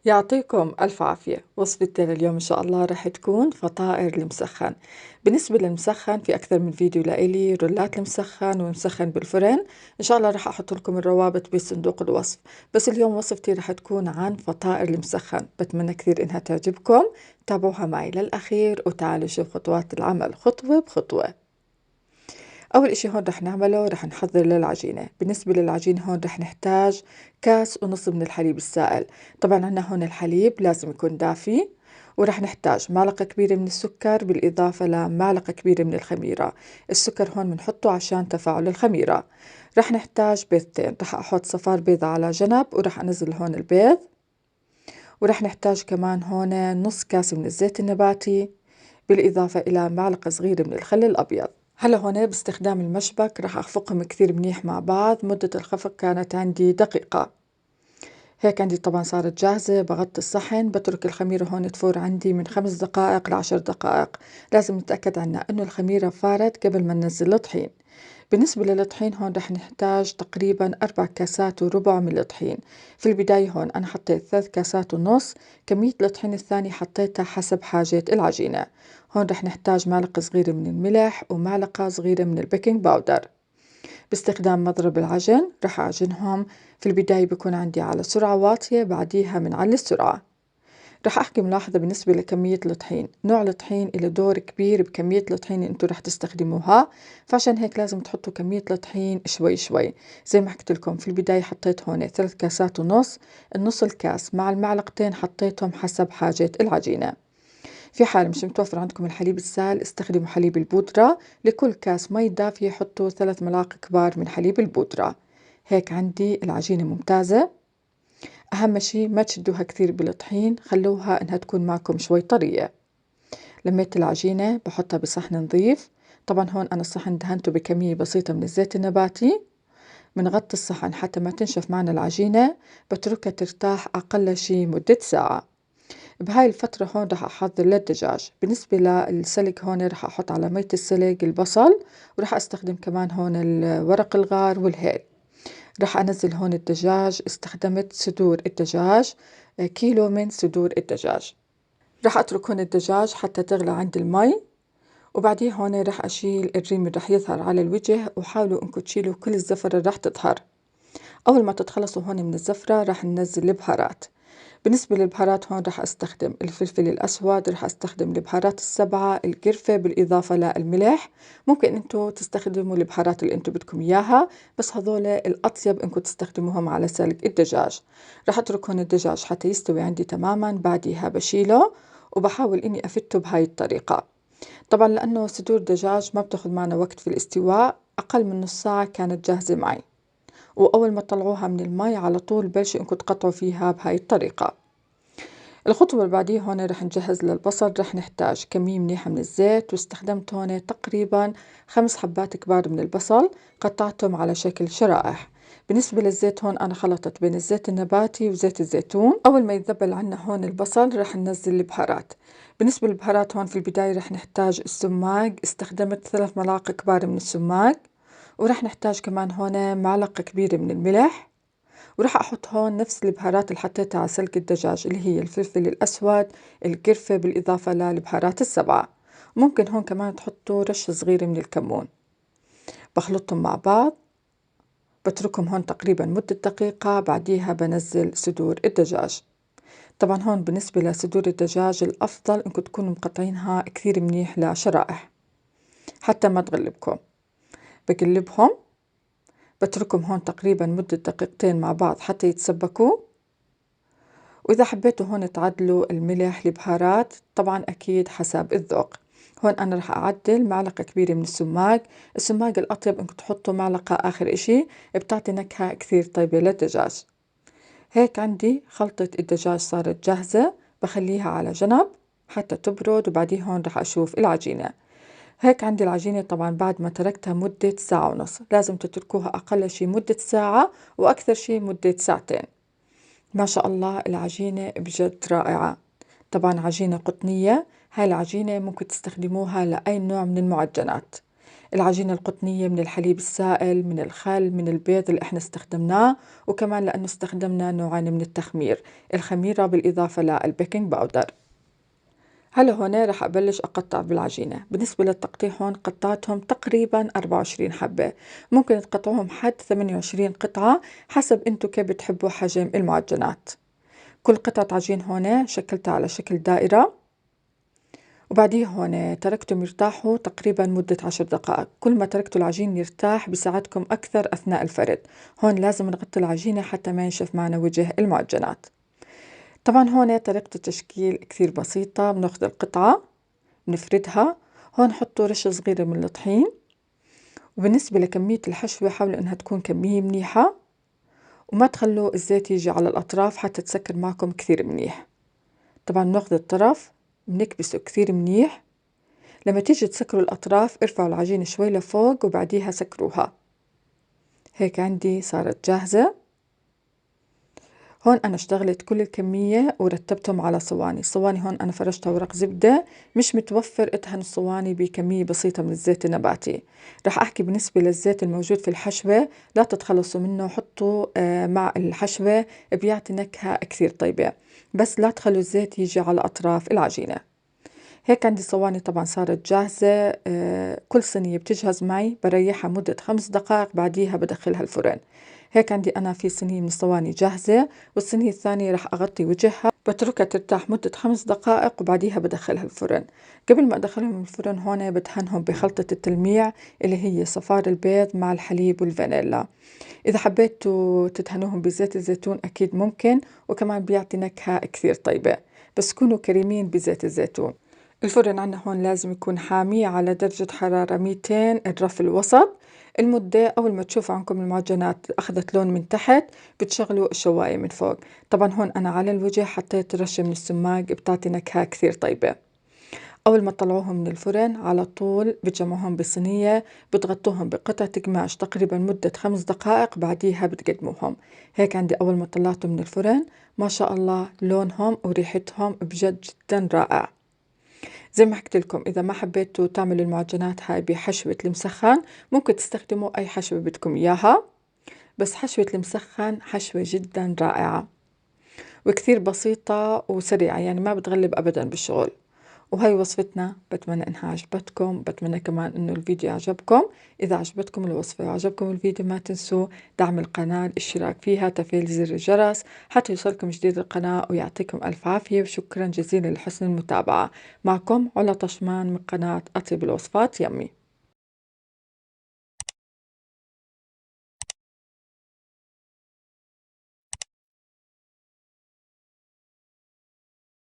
يعطيكم ألف عافية. وصفتي لليوم إن شاء الله رح تكون فطائر المسخن. بالنسبة للمسخن في أكثر من فيديو لإلي رولات المسخن ومسخن بالفرن. إن شاء الله رح أحط لكم الروابط بصندوق الوصف. بس اليوم وصفتي رح تكون عن فطائر المسخن، بتمنى كثير إنها تعجبكم. تابعوها معي للأخير وتعالوا نشوف خطوات العمل خطوة بخطوة. أول إشي هون رح نعمله رح نحضر للعجينة. بالنسبة للعجينة هون رح نحتاج كاس ونص من الحليب السائل. طبعا عنا هون الحليب لازم يكون دافي، ورح نحتاج معلقة كبيرة من السكر بالإضافة لمعلقة كبيرة من الخميرة. السكر هون بنحطه عشان تفاعل الخميرة. رح نحتاج بيضتين، رح أحط صفار بيضة على جنب ورح أنزل هون البيض. ورح نحتاج كمان هون نص كاس من الزيت النباتي بالإضافة إلى معلقة صغيرة من الخل الأبيض. هلا هون باستخدام المشبك رح أخفقهم كثير منيح مع بعض. مدة الخفق كانت عندي دقيقة. هيك عندي طبعا صارت جاهزة. بغطي الصحن، بترك الخميرة هون تفور عندي من 5 دقائق ل10 دقائق. لازم نتأكد عنا إنه الخميرة فارت قبل ما ننزل الطحين. بالنسبة للطحين هون رح نحتاج تقريبا 4 كاسات وربع من الطحين. في البداية هون أنا حطيت 3 كاسات ونص. كمية الطحين الثاني حطيتها حسب حاجة العجينة. هون رح نحتاج معلقة صغيرة من الملح ومعلقة صغيرة من البيكنج باودر. باستخدام مضرب العجن رح أعجنهم. في البداية بكون عندي على سرعة واطية، بعديها بنعلي السرعة. رح أحكي ملاحظة بالنسبة لكمية الطحين. نوع الطحين له دور كبير بكمية الطحين اللي انتو رح تستخدموها، فعشان هيك لازم تحطوا كمية الطحين شوي شوي. زي ما حكيت لكم في البداية حطيت هون 3 كاسات ونص. النص الكاس مع المعلقتين حطيتهم حسب حاجة العجينة. في حال مش متوفر عندكم الحليب السائل استخدموا حليب البودرة. لكل كاس مي دافية حطوا 3 ملاعق كبار من حليب البودرة. هيك عندي العجينة ممتازة. أهم شي ما تشدوها كثير بالطحين، خلوها إنها تكون معكم شوي طرية. لميت العجينة بحطها بصحن نظيف. طبعا هون أنا الصحن دهنته بكمية بسيطة من الزيت النباتي. بنغطي الصحن حتى ما تنشف معنا العجينة. بتركها ترتاح أقل شي مدة ساعة. بهاي الفترة هون رح أحضر للدجاج. بالنسبة للسلق هون رح أحط على مية السلق البصل، ورح أستخدم كمان هون ورق الغار والهيل. رح أنزل هون الدجاج. استخدمت صدور الدجاج، كيلو من صدور الدجاج. رح أترك هون الدجاج حتى تغلى عند المي، وبعديه هون رح أشيل الريم اللي رح يظهر على الوجه. وحاولوا إنكم تشيلوا كل الزفرة اللي رح تظهر. أول ما تتخلصوا هون من الزفرة رح ننزل البهارات. بالنسبة للبهارات هون رح أستخدم الفلفل الأسود، رح أستخدم البهارات السبعة، القرفة بالإضافة للملح. ممكن أنتوا تستخدموا البهارات اللي أنتوا بدكم إياها، بس هذول الأطيب أنكم تستخدموهم على سلق الدجاج. رح أترك هون الدجاج حتى يستوي عندي تماما، بعدها بشيله وبحاول إني أفته بهاي الطريقة. طبعا لأنه صدور دجاج ما بتاخد معنا وقت في الاستواء، أقل من نص ساعة كانت جاهزة معي. وأول ما تطلعوها من المي على طول بلشوا إنكم تقطعوا فيها بهاي الطريقة. الخطوة اللي بعديها هون رح نجهز للبصل. رح نحتاج كمية منيحة من الزيت، واستخدمت هون تقريبا 5 حبات كبار من البصل، قطعتهم على شكل شرائح. بالنسبة للزيت هون أنا خلطت بين الزيت النباتي وزيت الزيتون. أول ما يتذبل عنا هون البصل رح ننزل البهارات. بالنسبة للبهارات هون في البداية رح نحتاج السماق. استخدمت 3 ملاعق كبار من السماق. ورح نحتاج كمان هون معلقة كبيرة من الملح. وراح أحط هون نفس البهارات اللي حطيتها على سلق الدجاج، اللي هي الفلفل الأسود، القرفة بالإضافة للبهارات السبعة. ممكن هون كمان تحطوا رشة صغيرة من الكمون. بخلطهم مع بعض. بتركهم هون تقريبا مدة دقيقة، بعديها بنزل صدور الدجاج. طبعا هون بالنسبة لصدور الدجاج الأفضل إنكم تكونوا مقطعينها كثير منيح لشرائح حتى ما تغلبكم. بقلبهم. بتركهم هون تقريبا مدة دقيقتين مع بعض حتى يتسبكوا. وإذا حبيتوا هون تعدلوا الملح البهارات طبعا أكيد حسب الذوق. هون أنا رح أعدل معلقة كبيرة من السماق. السماق الأطيب إنكم تحطوا معلقة آخر إشي، بتعطي نكهة كثير طيبة للدجاج. هيك عندي خلطة الدجاج صارت جاهزة. بخليها على جنب حتى تبرد، وبعدين هون رح أشوف العجينة. هيك عندي العجينة طبعا بعد ما تركتها مدة ساعة ونص. لازم تتركوها أقل شي مدة ساعة، وأكثر شي مدة ساعتين. ما شاء الله العجينة بجد رائعة. طبعا عجينة قطنية. هاي العجينة ممكن تستخدموها لأي نوع من المعجنات. العجينة القطنية من الحليب السائل، من الخل، من البيض اللي احنا استخدمناه، وكمان لأنه استخدمنا نوعين من التخمير، الخميرة بالإضافة للبيكنج باودر. هلا هون رح أبلش أقطع بالعجينة. بالنسبة للتقطيع هون قطعتهم تقريبا 24 حبة، ممكن تقطعوهم حد 28 قطعة حسب انتو كيف بتحبوا حجم المعجنات. كل قطعة عجين هون شكلتها على شكل دائرة، وبعديه هون تركتهم يرتاحوا تقريبا مدة 10 دقائق. كل ما تركتوا العجين يرتاح بيساعدكم أكثر أثناء الفرد. هون لازم نغطي العجينة حتى ما ينشف معنا وجه المعجنات. طبعا هون طريقة التشكيل كثير بسيطة. بناخذ القطعة بنفردها، هون حطوا رشة صغيرة من الطحين. وبالنسبة لكمية الحشوة حاولوا إنها تكون كمية منيحة، وما تخلوا الزيت يجي على الأطراف حتى تسكر معكم كثير منيح. طبعا بناخذ الطرف بنكبسه كثير منيح. لما تيجي تسكروا الأطراف ارفعوا العجينة شوي لفوق وبعديها سكروها. هيك عندي صارت جاهزة. هون أنا اشتغلت كل الكمية ورتبتهم على صواني. الصواني هون أنا فرشتها ورق زبدة، مش متوفر ادهن الصواني بكمية بسيطة من الزيت النباتي. رح أحكي بالنسبة للزيت الموجود في الحشوة لا تتخلصوا منه، حطوا مع الحشوة بيعطي نكهة كثير طيبة، بس لا تخلوا الزيت يجي على أطراف العجينة. هيك عندي صواني طبعا صارت جاهزة. كل صينية بتجهز معي بريحها مدة 5 دقائق، بعديها بدخلها الفرن. هيك عندي أنا في صينية من الصواني جاهزة، والصينية الثانية رح أغطي وجهها بتركها ترتاح مدة 5 دقائق وبعديها بدخلها الفرن. قبل ما أدخلهم الفرن هون بدهنهم بخلطة التلميع اللي هي صفار البيض مع الحليب والفانيلا. إذا حبيتوا تدهنوهم بزيت الزيتون أكيد ممكن، وكمان بيعطي نكهة كثير طيبة، بس كونوا كريمين بزيت الزيتون. الفرن عنا هون لازم يكون حامي على درجة حرارة 200 الرف الوسط. المدة أول ما تشوفوا عندكم المعجنات أخذت لون من تحت بتشغلوا الشواية من فوق. طبعا هون أنا على الوجه حطيت رشة من السماق بتعطي نكهة كثير طيبة. أول ما تطلعوهم من الفرن على طول بتجمعوهم بصينية، بتغطوهم بقطعة قماش تقريبا مدة 5 دقائق، بعديها بتقدموهم. هيك عندي أول ما طلعتهم من الفرن ما شاء الله لونهم وريحتهم بجد جدا رائع. زي ما حكيت لكم إذا ما حبيتوا تعملوا المعجنات هاي بحشوة المسخن ممكن تستخدموا أي حشوة بدكم إياها، بس حشوة المسخن حشوة جدا رائعة وكثير بسيطة وسريعة، يعني ما بتغلب أبدا بالشغل. وهي وصفتنا، بتمنى إنها عجبتكم، بتمنى كمان إنه الفيديو عجبكم. إذا عجبتكم الوصفة وعجبكم الفيديو ما تنسوا دعم القناة، الاشتراك فيها، تفعيل زر الجرس حتى يوصلكم جديد القناة. ويعطيكم ألف عافية وشكرا جزيلا لحسن المتابعة. معكم علا طشمان من قناة أطيب الوصفات يمي.